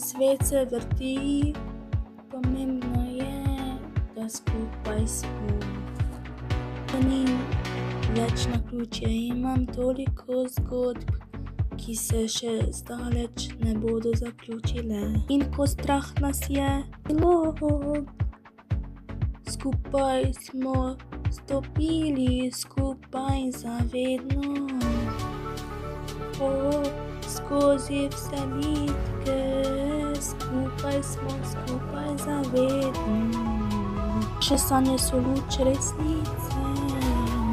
Svet se vrti, pomembno je, da skupaj smo. Ni več naključje, imam toliko zgodb, ki se še zdaleč ne bodo zaključile. In ko strah nas je bilo, skupaj smo stopili, skupaj za vedno. Skozi vse bitke, skupaj smo, skupaj za vedno. Naše sanje so luč resnice,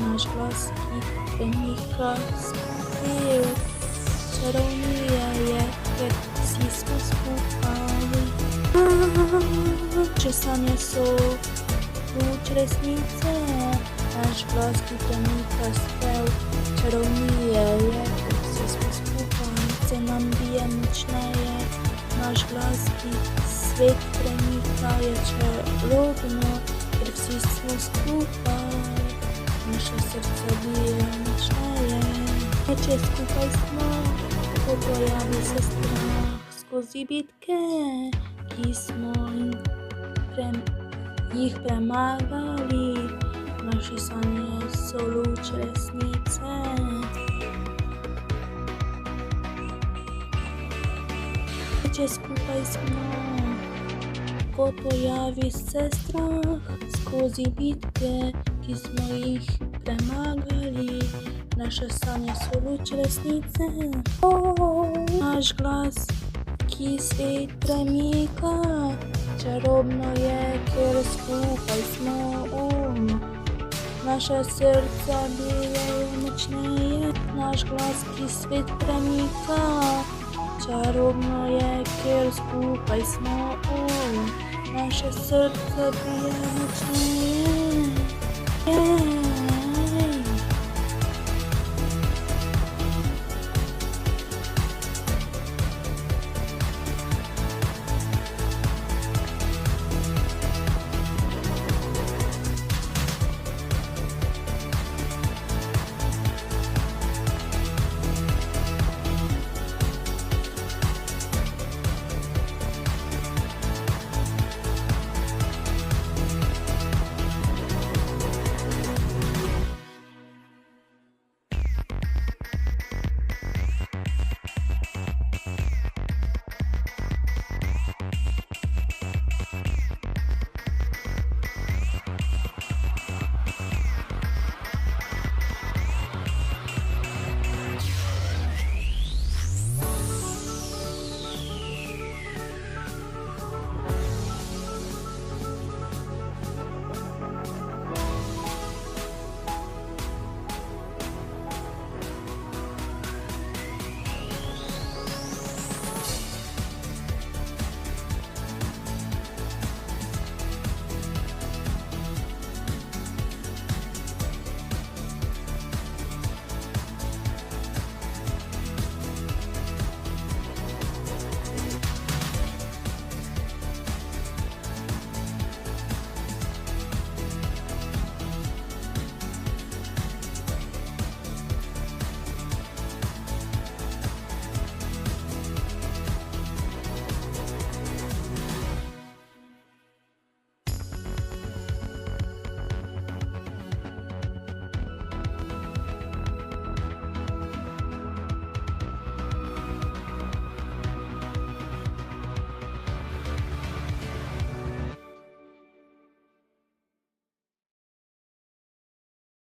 naš glas, ki premika spev. Čarovnija je, ker vsi smo skupaj. Naše sanje so luč resnice, naš glas, ki premika spev. Čarovnija je, ker vsi smo skupaj. Se nam bije močneje, naš glas, ki svet premika, je čarobno, ker vsi smo skupaj. Naše srce bije močneje, če skupaj smo, ko pojavi se strah. Skozi bitke, ki smo jih premagali, naše sanje so luč resnice. Če skupaj smo, ko pojavi se strah. Skozi bitke, ki smo jih premagali, naše sanje so luč resnice. Naš glas, ki svet premika, čarobno je, ker skupaj smo. Naše srca bijejo močneje, naš glas, ki svet premika, čarobno je, ker skupaj smo. Naše srce bije močneje.